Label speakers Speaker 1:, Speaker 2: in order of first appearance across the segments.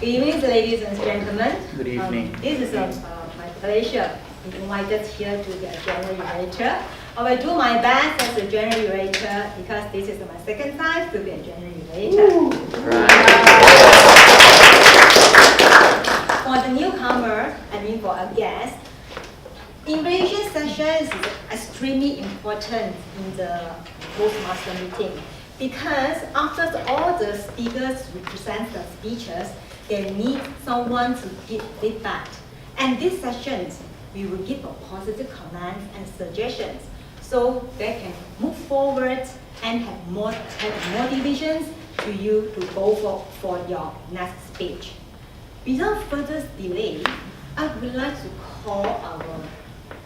Speaker 1: Good evening, ladies and gentlemen.
Speaker 2: Good evening.
Speaker 1: This is my pleasure to be invited here to the general narrator. I will do my best as a general narrator because this is my second time to be a general narrator. For the newcomer, for a guest, evaluation session is extremely important in the Toastmaster meeting because after all the speakers present the speeches, they need someone to give feedback. And these sessions, we will give a positive comments and suggestions so they can move forward and have more motivations to you to go for your next speech. Without further delay, I would like to call our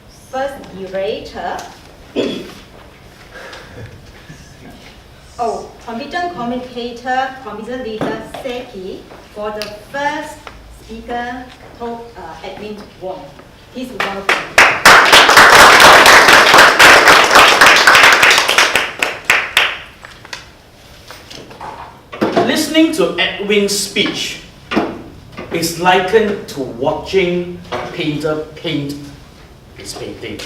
Speaker 1: first narrator, competent communicator, competent leader, Seki, for the first speaker, Edwin Wong. Please welcome.
Speaker 2: Listening to Edwin's speech is likened to watching a painter paint his painting.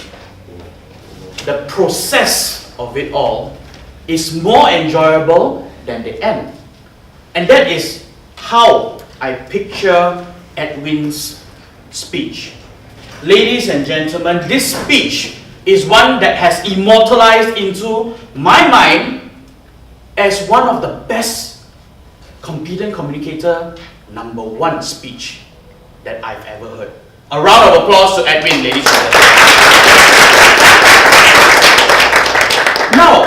Speaker 2: The process of it all is more enjoyable than the end. And that is how I picture Edwin's speech. Ladies and gentlemen, this speech is one that has immortalized into my mind as one of the best competent communicator #1 speech that I've ever heard. A round of applause to Edwin, ladies and gentlemen. Now,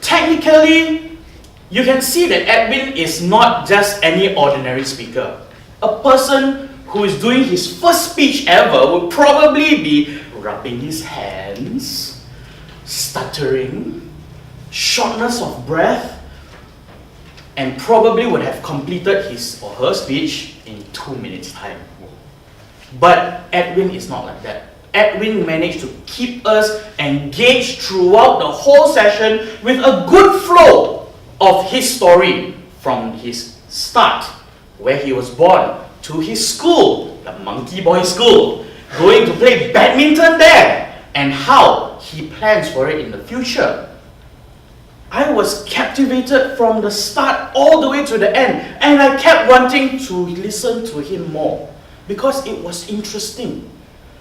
Speaker 2: technically, you can see that Edwin is not just any ordinary speaker. A person who is doing his first speech ever would probably be rubbing his hands, stuttering, shortness of breath, and probably would have completed his or her speech in 2 minutes' time. But Edwin is not like that. Edwin managed to keep us engaged throughout the whole session with a good flow of his story from his start, where he was born, to his school, the Monkey Boy School, going to play badminton there, and how he plans for it in the future. I was captivated from the start all the way to the end, and I kept wanting to listen to him more because it was interesting.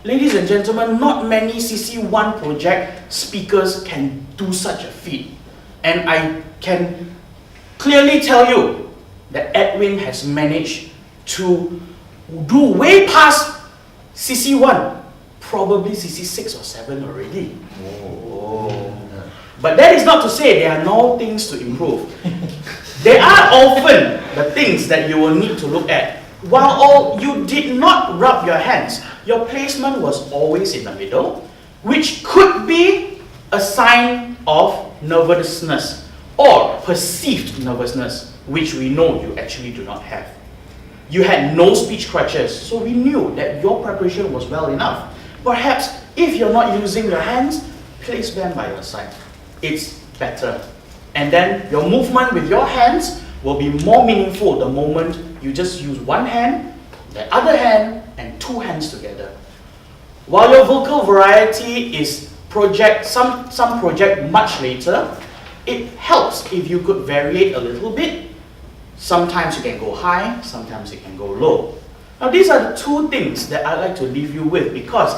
Speaker 2: Ladies and gentlemen, not many CC1 project speakers can do such a feat. And I can clearly tell you that Edwin has managed to do way past CC1, probably CC6 or 7 already. But that is not to say there are no things to improve. There are often the things that you will need to look at. While you did not rub your hands, your placement was always in the middle, which could be a sign of nervousness or perceived nervousness, which we know you actually do not have. You had no speech crutches, so we knew that your preparation was well enough. Perhaps if you're not using your hands, place them by your side. It's better. And then your movement with your hands will be more meaningful the moment you just use one hand, the other hand, and 2 hands together. While your vocal variety is some project much later, it helps if you could vary it a little bit. Sometimes you can go high, sometimes you can go low. Now these are the 2 things that I'd like to leave you with because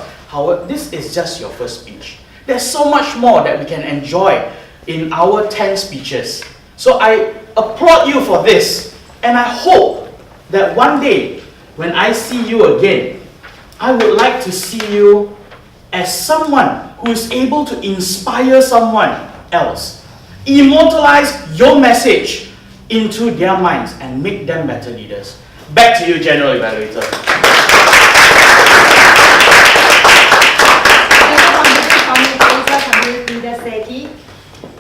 Speaker 2: this is just your first speech. There's so much more that we can enjoy in our 10 speeches. So I applaud you for this, and I hope that one day when I see you again, I would like to see you as someone who is able to inspire someone else, immortalize your message into their minds and make them better leaders. Back to you, General Evaluator.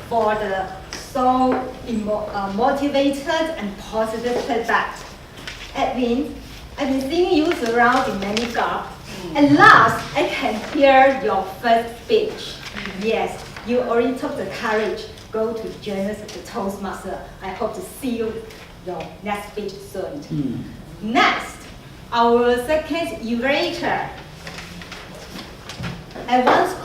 Speaker 1: For the so motivated and positive feedback. Edwin, I've been seeing you around in many jobs. At last, I can hear your first speech. Yes, you already took the courage go to journalists at the Toastmaster. I hope to see you your next speech soon. Next, our second evaluator, advanced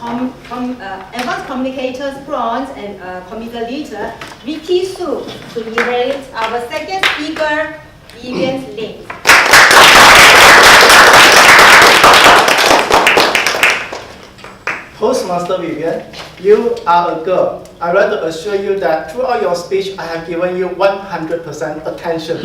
Speaker 1: communicators bronze and computer leader Vicky Su to evaluate our second speaker, Vivian Lin.
Speaker 3: Toastmaster Vivian, you are a girl. I'd like to assure you that throughout your speech, I have given you 100% attention.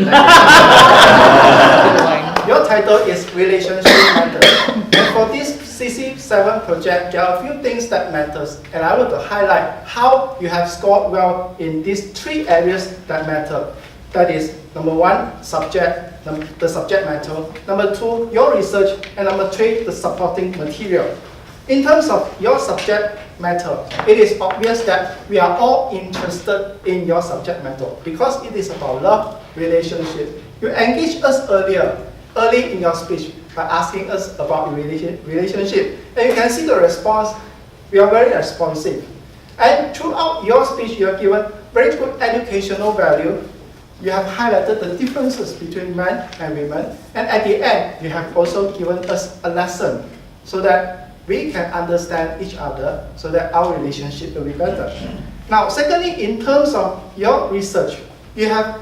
Speaker 3: Your title is Relationship Matters. And for this CC7 project, there are a few things that matters. And I want to highlight how you have scored well in these 3 areas that matter. That is, number 1, the subject matter. Number 2, your research. And number 3, the supporting material. In terms of your subject matter, it is obvious that we are all interested in your subject matter because it is about love, relationship. You engaged us early in your speech by asking us about relationship. And you can see the response, we are very responsive. And throughout your speech, you have given very good educational value. You have highlighted the differences between men and women. And at the end, you have also given us a lesson so that we can understand each other so that our relationship will be better. Now, secondly, in terms of your research, you have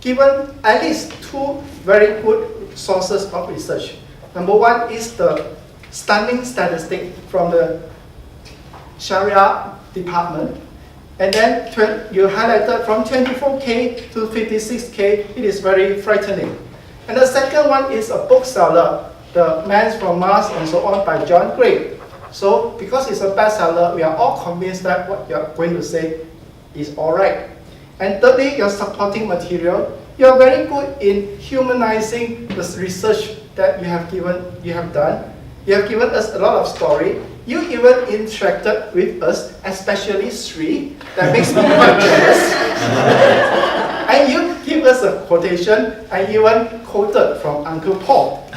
Speaker 3: given at least 2 very good sources of research. Number 1 is the stunning statistic from the Sharia department. And then you highlighted from 24K to 56K, it is very frightening. And the second one is a bookseller, The Man from Mars and so on by John Gray. So because it's a bestseller, we are all convinced that what you're going to say is alright. And thirdly, your supporting material. You are very good in humanizing the research that you have done. You have given us a lot of story. You even interacted with us, especially Sri. That makes me quite jealous. And you give us a quotation, and even quoted from Uncle Paul.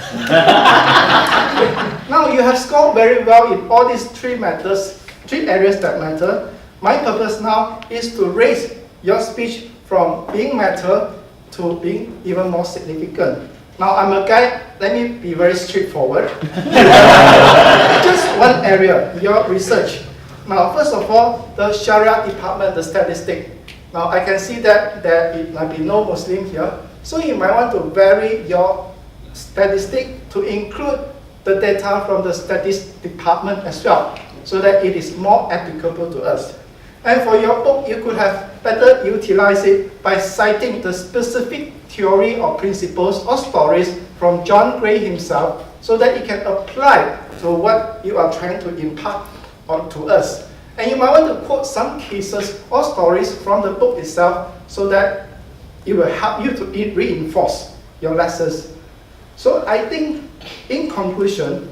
Speaker 3: Now you have scored very well in all these 3 areas that matter. My purpose now is to raise your speech from being matter to being even more significant. Now I'm a guy, let me be very straightforward. Just one area, your research. Now first of all, the Sharia department, the statistic. Now I can see that there might be no Muslim here, so you might want to vary your statistic to include the data from the statistics department as well, so that it is more applicable to us. And for your book, you could have better utilize it by citing the specific theory or principles or stories from John Gray himself, so that it can apply to what you are trying to impart onto us. And you might want to quote some cases or stories from the book itself, so that it will help you to reinforce your lessons. So I think, in conclusion,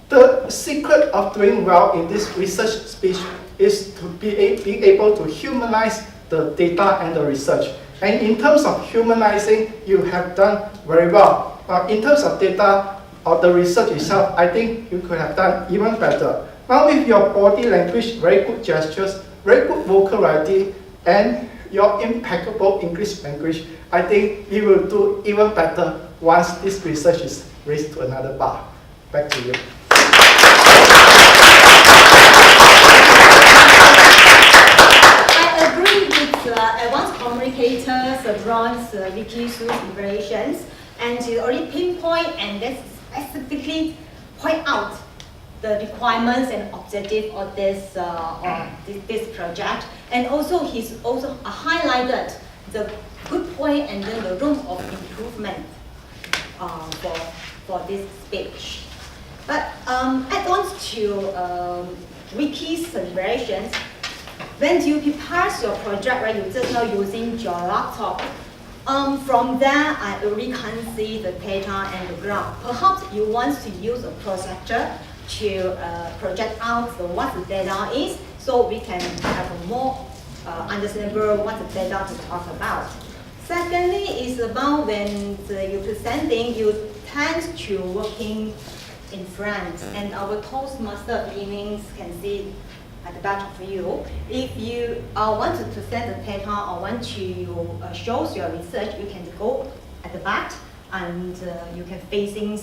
Speaker 3: the secret of doing well in this research speech is to being able to humanize the data and the research. And in terms of humanizing, you have done very well. In terms of data or the research itself, I think you could have done even better. Now with your body language, very good gestures, very good vocal variety, and your impeccable English language, I think you will do even better once this research is raised to another bar. Back to you.
Speaker 1: I agree with advanced communicators, bronze Vicky Su's evaluations, and to already pinpoint and then specifically point out the requirements and objective of this project, and also he's also highlighted the good point and then the room of improvement for this speech. But add-ons to Vicky's suggestions, when you prepare your project, right, you just now using your laptop. From there, I already can see the data and the graph. Perhaps you want to use a projector to project out what the data is, so we can have a more understandable what the data to talk about. Secondly, is about when you're presenting, you tend to working in France, and our Toastmaster meetings can see at the back of you. If you want to present the data or want to show your research, you can go at the back and you can facing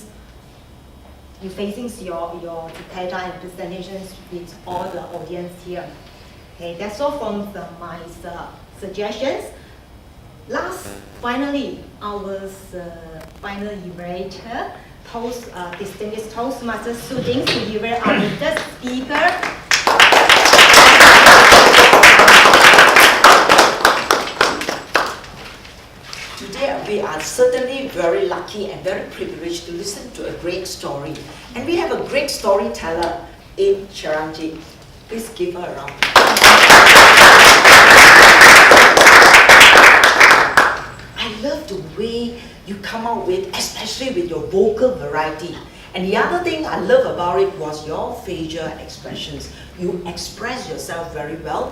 Speaker 1: your data and presentations with all the audience here. Okay, that's all from my suggestions. Finally, our final evaluator, distinguished Toastmaster Suding to evaluate our latest speaker.
Speaker 4: Today we are certainly very lucky and very privileged to listen to a great story. And we have a great storyteller in Charanjit. Please give her a round. I love the way you come out with, especially with your vocal variety. And the other thing I love about it was your facial expressions. You express yourself very well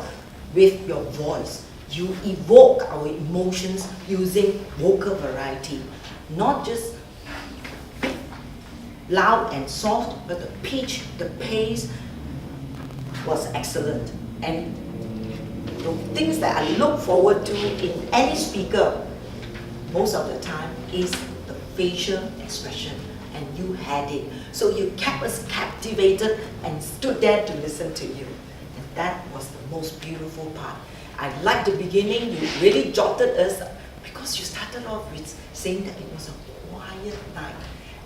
Speaker 4: with your voice. You evoke our emotions using vocal variety. Not just loud and soft, but the pitch, the pace was excellent. And the things that I look forward to in any speaker most of the time is the facial expression, and you had it. So you kept us captivated and stood there to listen to you. And that was the most beautiful part. I liked the beginning, you really jotted us, because you started off with saying that it was a quiet night.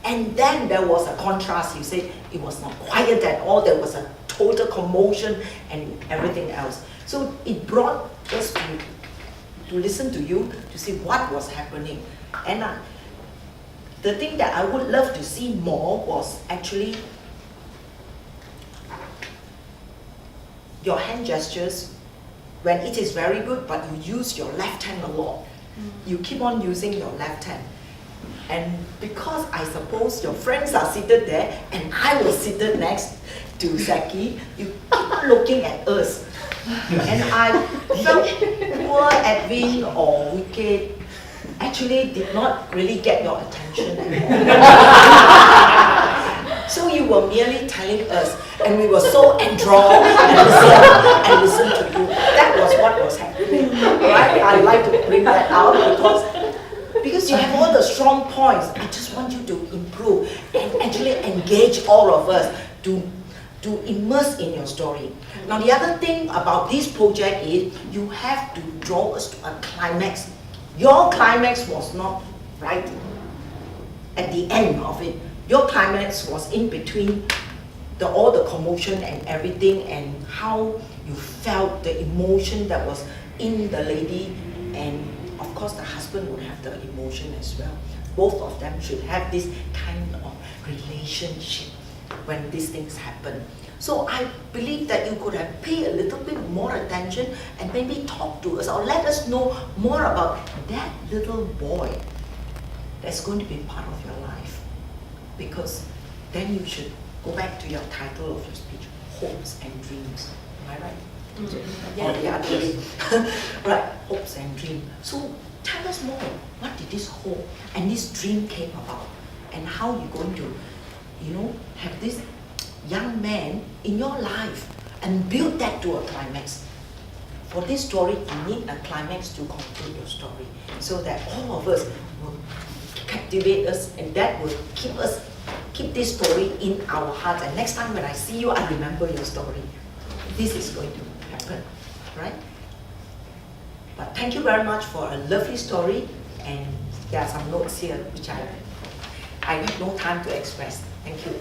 Speaker 4: And then there was a contrast, you said it was not quiet at all, there was a total commotion and everything else. So it brought us to listen to you, to see what was happening. And the thing that I would love to see more was actually your hand gestures. When it is very good, but you use your left hand a lot. You keep on using your left hand. And because I suppose your friends are seated there, and I was seated next to Zaki, you keep on looking at us. And I felt poor Edwin or Wicked actually did not really get your attention anymore. So you were merely telling us, and we were so enthralled and listened to you. That was what was happening, right? I like to bring that out because you have all the strong points. I just want you to improve and actually engage all of us to immerse in your story. Now the other thing about this project is you have to draw us to a climax. Your climax was not right at the end of it. Your climax was in between all the commotion and everything, and how you felt the emotion that was in the lady, and of course the husband would have the emotion as well. Both of them should have this kind of relationship when these things happen. So I believe that you could have paid a little bit more attention and maybe talk to us or let us know more about that little boy that's going to be part of your life. Because then you should go back to your title of your speech, Hopes and Dreams. Am I right?
Speaker 1: Yeah.
Speaker 4: Or the other way. Right, hopes and dreams. So tell us more. What did this hope and this dream came about? And how you're going to, have this young man in your life and build that to a climax. For this story, you need a climax to conclude your story, so that all of us will captivate us, and that will keep this story in our hearts. And next time when I see you, I remember your story. This is going to happen, right? But thank you very much for a lovely story, and there are some notes here which I have no time to express. Thank you.